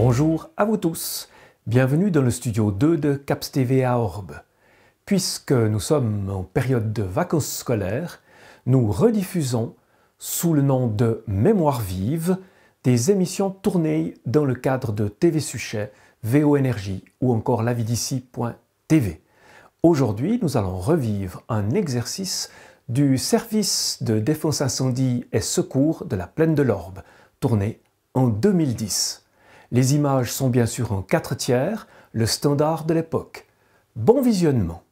Bonjour à vous tous, bienvenue dans le studio 2 de CAPS TV à Orbe. Puisque nous sommes en période de vacances scolaires, nous rediffusons, sous le nom de Mémoire vive, des émissions tournées dans le cadre de TV Suchet, VO Énergie ou encore lavidici.tv. Aujourd'hui, nous allons revivre un exercice du service de défense incendie et secours de la plaine de l'Orbe, tourné en 2010. Les images sont bien sûr en 4/3, le standard de l'époque. Bon visionnement!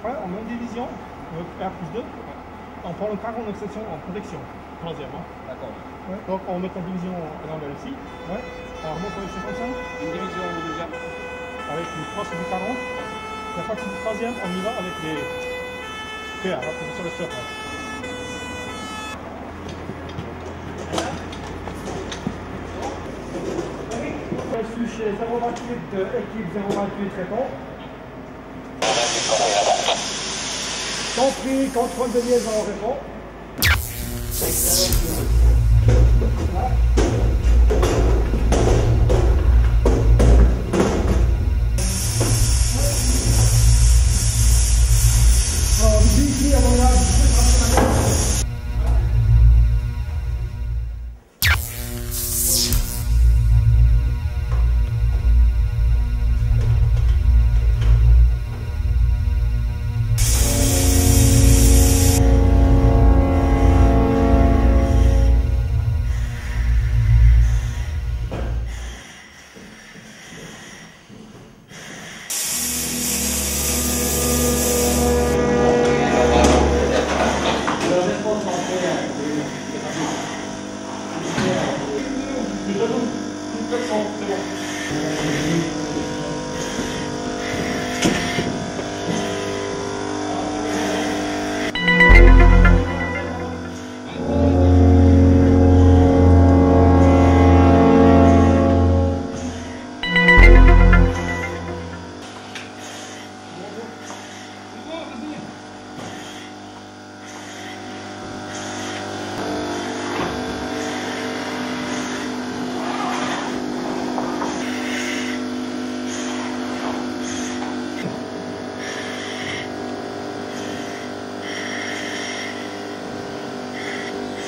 On met une division, R+2, on prend le carreau en exception en protection, troisième. D'accord. Ouais. Donc on met en division à l'envers ici, ouais. On remonte en comme ça. Une division au deuxième. Avec une crosse du 40. La partie du troisième, on y va avec les PR, la position de stop. Je suis chez 028, équipe 028 répond. Compris, contrôle de liaison, on répond. Alors, ici, à mon âge,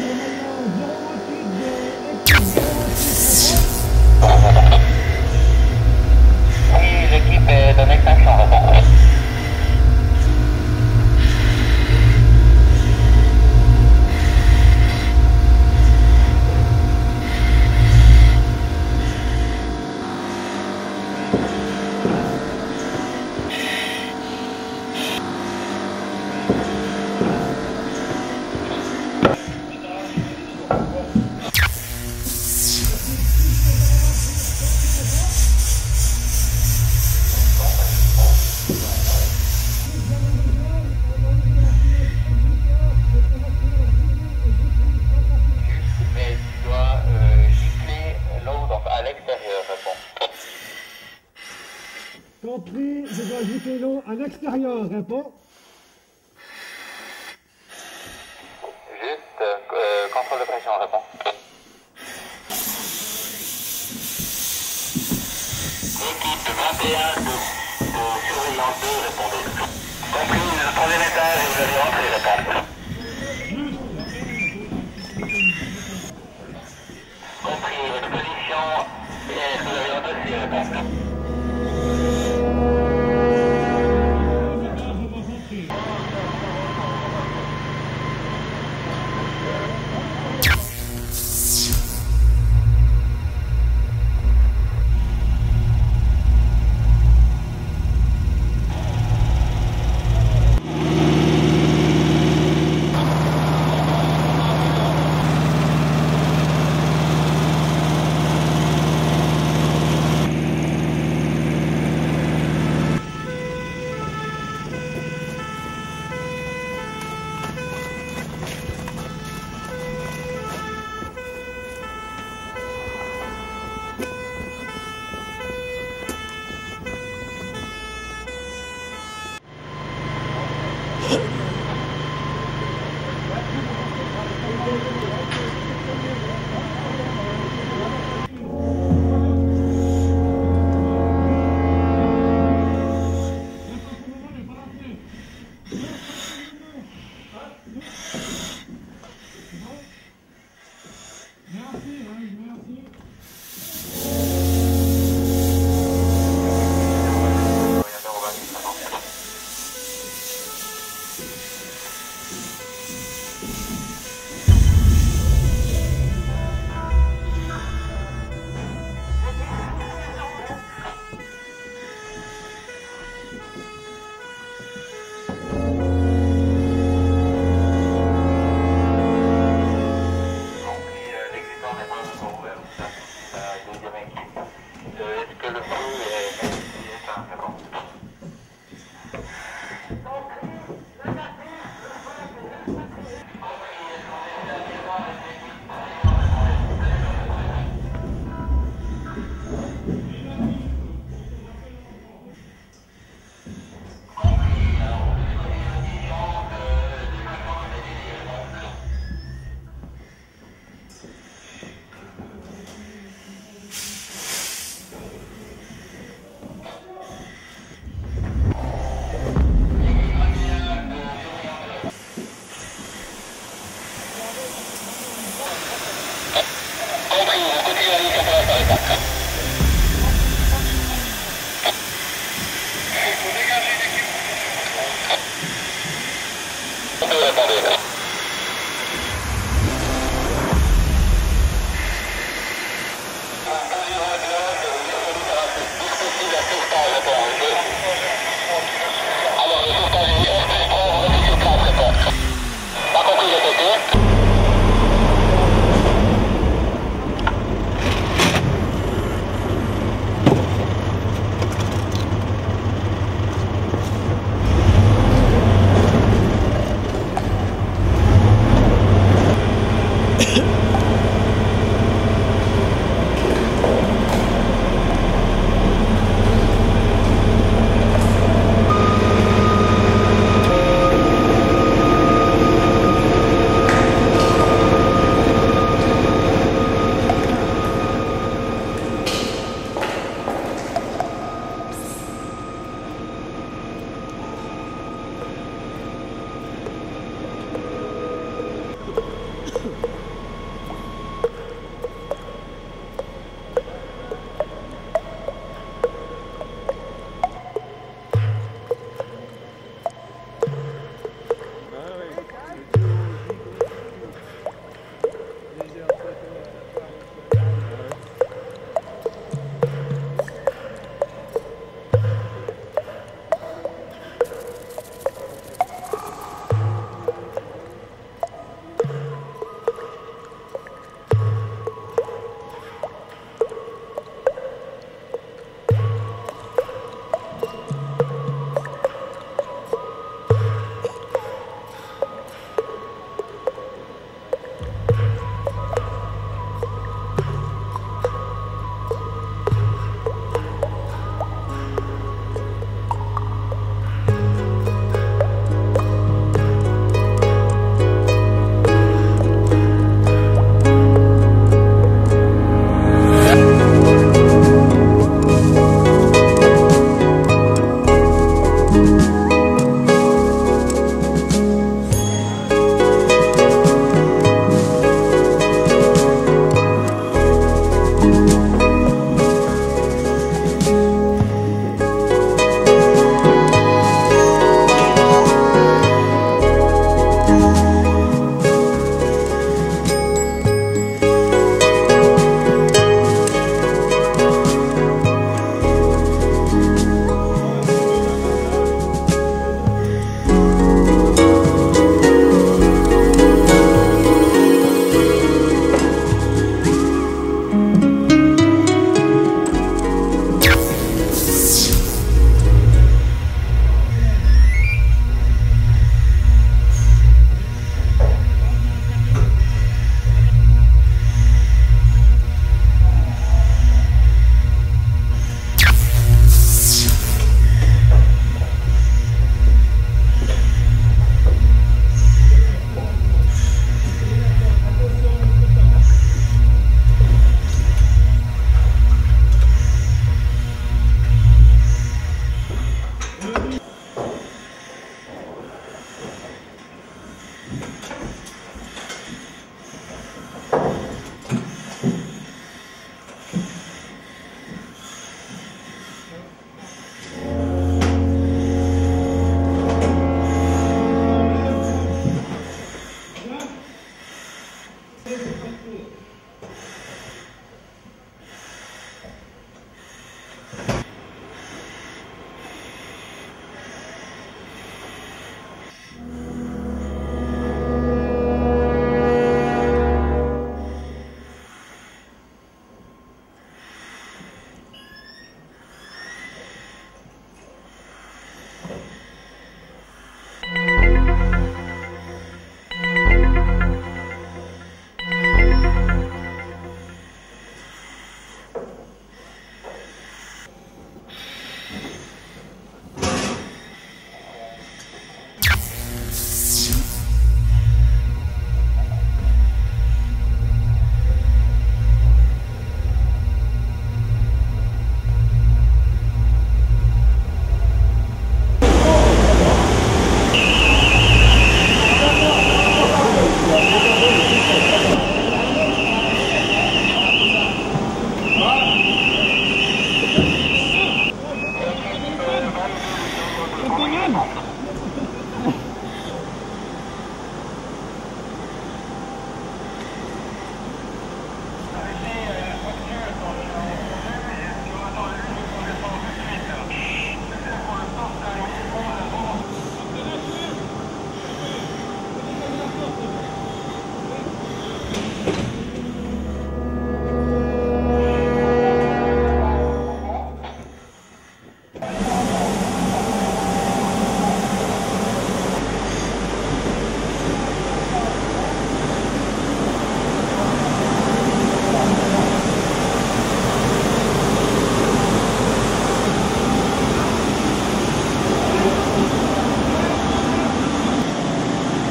Oui, l'équipe est en extinction, répond. Compris, je dois gifler l'eau à l'extérieur, répond. Juste, contrôle de pression, répond. Équipe 21 de surveillance 2, répondez. Compris, le troisième étage et vous allez rentrer, répond. Compris, votre position, et vous avez un dossier, répond.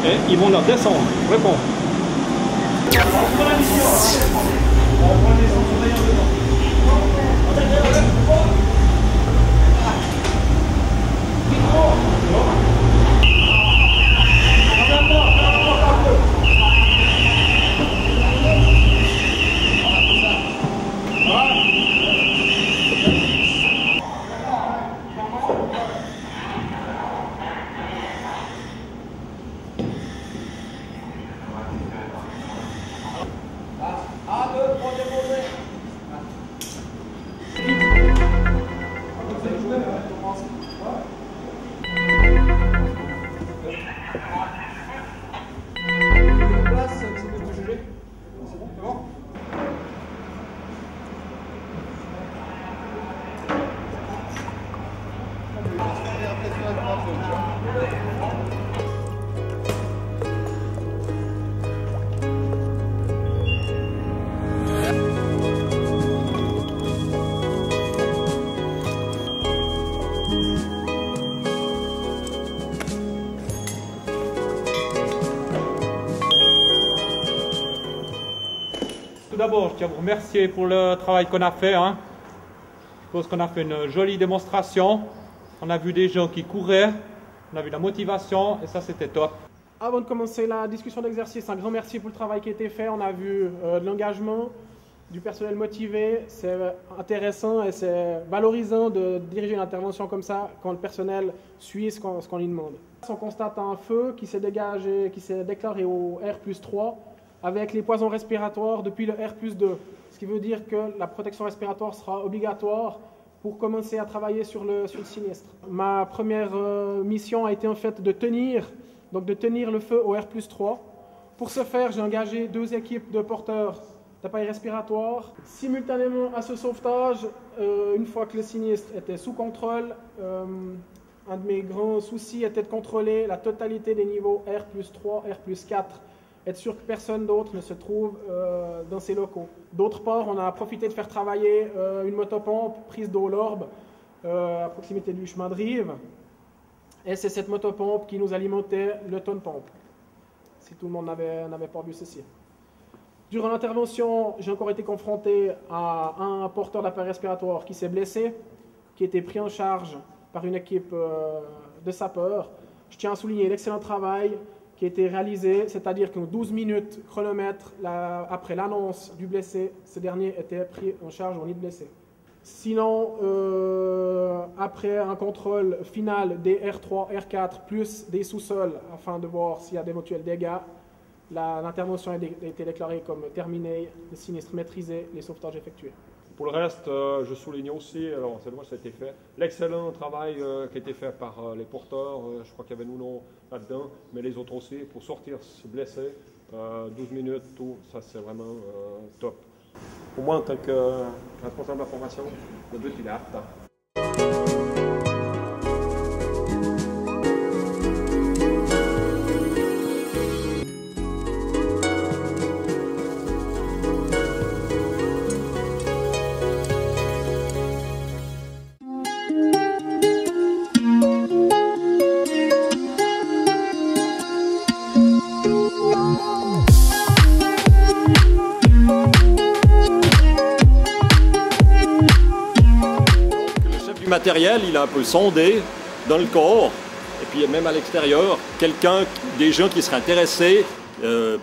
Et ils vont leur descendre. Réponds. Tout d'abord, je tiens à vous remercier pour le travail qu'on a fait. Je pense qu'on a fait une jolie démonstration. On a vu des gens qui couraient, on a vu la motivation et ça c'était top. Avant de commencer la discussion d'exercice, un grand merci pour le travail qui a été fait. On a vu de l'engagement, du personnel motivé. C'est intéressant et c'est valorisant de diriger une intervention comme ça quand le personnel suit ce qu'on lui demande. On constate un feu qui s'est dégagé, qui s'est déclaré au R+3 avec les poisons respiratoires depuis le R+2. Ce qui veut dire que la protection respiratoire sera obligatoire pour commencer à travailler sur le sinistre. Ma première mission a été en fait de tenir le feu au R+3. Pour ce faire, j'ai engagé 2 équipes de porteurs d'appareils respiratoires. Simultanément à ce sauvetage, une fois que le sinistre était sous contrôle, un de mes grands soucis était de contrôler la totalité des niveaux R+3, R+4, être sûr que personne d'autre ne se trouve dans ces locaux. D'autre part, on a profité de faire travailler une motopompe prise d'eau l'Orbe à proximité du chemin de Rive. Et c'est cette motopompe qui nous alimentait le tonne-pompe, si tout le monde n'avait pas vu ceci. Durant l'intervention, j'ai encore été confronté à un porteur d'appareil respiratoire qui s'est blessé, qui a été pris en charge par une équipe de sapeurs. Je tiens à souligner l'excellent travail qui a été réalisé, c'est-à-dire qu'en 12 minutes chronomètre, après l'annonce du blessé, ce dernier était pris en charge au lit de blessé. Sinon, après un contrôle final des R3, R4, plus des sous-sols, afin de voir s'il y a d'éventuels dégâts, l'intervention a été déclarée comme terminée, le sinistre maîtrisé, les sauvetages effectués. Pour le reste, je souligne aussi, alors c'est dommage ça a été fait, l'excellent travail qui a été fait par les porteurs, je crois qu'il y avait Nouno là-dedans, mais les autres aussi, pour sortir ce blessé, 12 minutes, tout, ça c'est vraiment top. Pour moi, en tant que responsable de la formation, le but il est apte. Matériel, il a un peu sondé dans le corps et puis même à l'extérieur, des gens qui seraient intéressés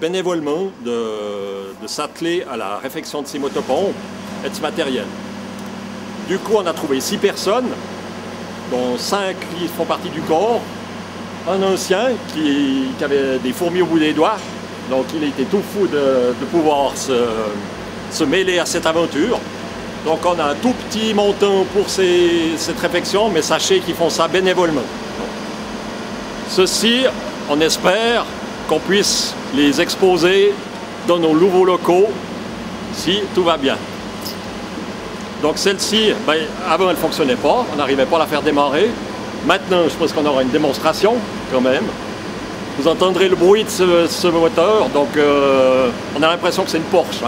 bénévolement de s'atteler à la réfection de ces motopompes et de ce matériel. Du coup, on a trouvé 6 personnes, dont 5 qui font partie du corps, un ancien qui avait des fourmis au bout des doigts, donc il était tout fou de pouvoir se mêler à cette aventure. Donc on a un tout petit montant pour cette réfection, mais sachez qu'ils font ça bénévolement. Ceci, on espère qu'on puisse les exposer dans nos nouveaux locaux, si tout va bien. Donc celle-ci, avant elle ne fonctionnait pas, on n'arrivait pas à la faire démarrer. Maintenant, je pense qu'on aura une démonstration quand même. Vous entendrez le bruit de ce moteur, donc on a l'impression que c'est une Porsche.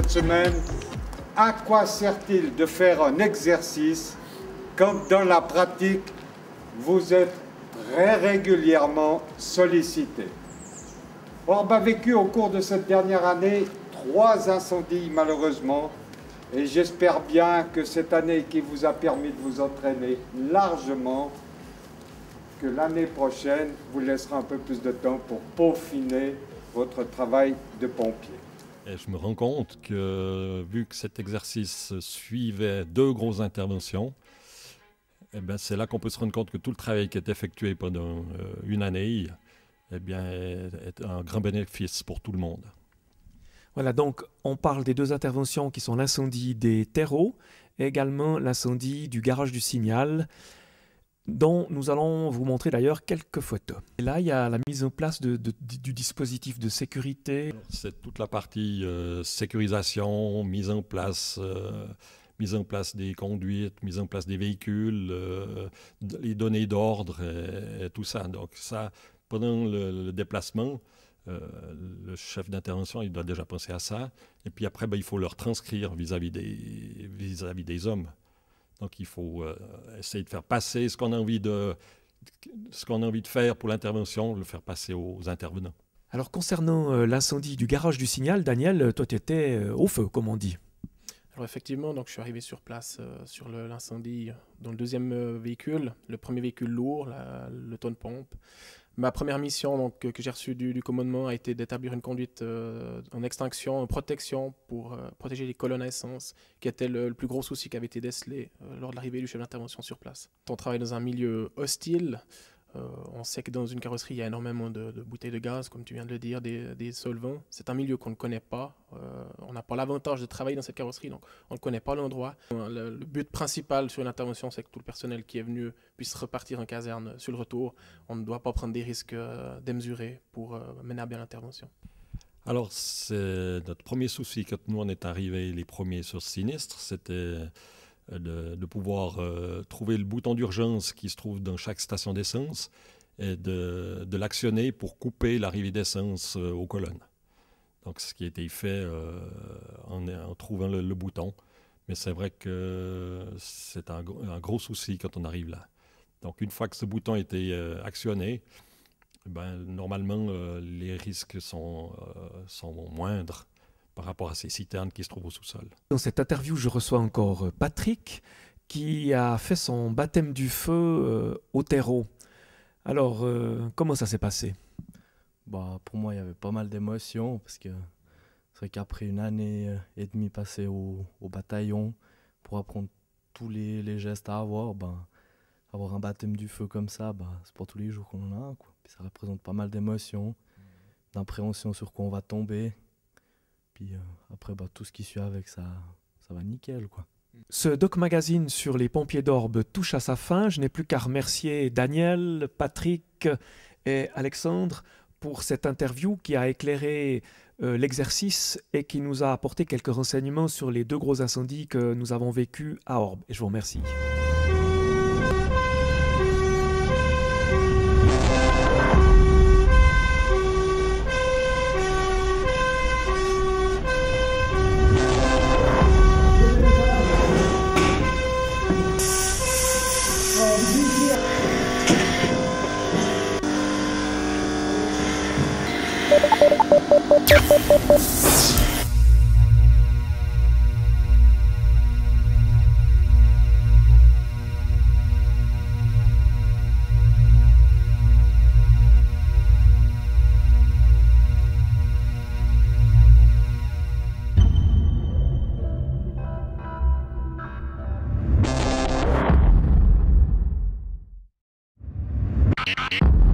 cette semaine, à quoi sert-il de faire un exercice quand dans la pratique, vous êtes très régulièrement sollicité? Orbe a vécu au cours de cette dernière année 3 incendies malheureusement, et j'espère bien que cette année qui vous a permis de vous entraîner largement, que l'année prochaine vous laissera un peu plus de temps pour peaufiner votre travail de pompier. Et je me rends compte que, vu que cet exercice suivait 2 grosses interventions, eh bien, c'est là qu'on peut se rendre compte que tout le travail qui est effectué pendant une année, eh bien, est un grand bénéfice pour tout le monde. Voilà, donc on parle des 2 interventions qui sont l'incendie des terreaux et également l'incendie du garage du Signal, dont nous allons vous montrer d'ailleurs quelques photos. Et là, il y a la mise en place du dispositif de sécurité. C'est toute la partie sécurisation, mise en place des conduites, mise en place des véhicules, les données d'ordre et tout ça. Donc ça, pendant le déplacement, le chef d'intervention, il doit déjà penser à ça. Et puis après, il faut leur transcrire vis-à-vis des hommes. Donc il faut essayer de faire passer ce qu'on a envie de faire pour l'intervention, le faire passer aux intervenants. Alors concernant l'incendie du garage du Signal, Daniel, toi tu étais au feu, comme on dit. Alors effectivement, donc, je suis arrivé sur place sur l'incendie dans le 2e véhicule, le premier véhicule lourd, le tonne pompe. Ma première mission donc, que j'ai reçue du commandement a été d'établir une conduite en extinction, en protection pour protéger les colonnes à essence, qui était le plus gros souci qui avait été décelé lors de l'arrivée du chef d'intervention sur place. On travaille dans un milieu hostile. On sait que dans une carrosserie, il y a énormément de bouteilles de gaz, comme tu viens de le dire, des solvants. C'est un milieu qu'on ne connaît pas. On n'a pas l'avantage de travailler dans cette carrosserie, donc on ne connaît pas l'endroit. Le but principal sur une intervention, c'est que tout le personnel qui est venu puisse repartir en caserne sur le retour. On ne doit pas prendre des risques démesurés pour mener à bien l'intervention. Alors, c'est notre premier souci quand nous on est arrivés les premiers sur ce sinistre, c'était de pouvoir trouver le bouton d'urgence qui se trouve dans chaque station d'essence et de l'actionner pour couper l'arrivée d'essence aux colonnes. Donc, ce qui a été fait en trouvant le bouton. Mais c'est vrai que c'est un gros souci quand on arrive là. Donc, une fois que ce bouton a été actionné, normalement, les risques sont moindres par rapport à ces citernes qui se trouvent au sous-sol. Dans cette interview, je reçois encore Patrick, qui a fait son baptême du feu au terreau. Alors, comment ça s'est passé? Pour moi, il y avait pas mal d'émotions, parce que c'est vrai qu'après une année et demie passée au bataillon, pour apprendre tous les gestes à avoir un baptême du feu comme ça, c'est pas tous les jours qu'on en a un, quoi. Puis ça représente pas mal d'émotions, d'appréhension sur quoi on va tomber. Puis après, tout ce qui suit avec ça va nickel, quoi. Ce Doc Magazine sur les pompiers d'Orbe touche à sa fin. Je n'ai plus qu'à remercier Daniel, Patrick et Alexandre pour cette interview qui a éclairé l'exercice et qui nous a apporté quelques renseignements sur les 2 gros incendies que nous avons vécus à Orbe. Et je vous remercie. You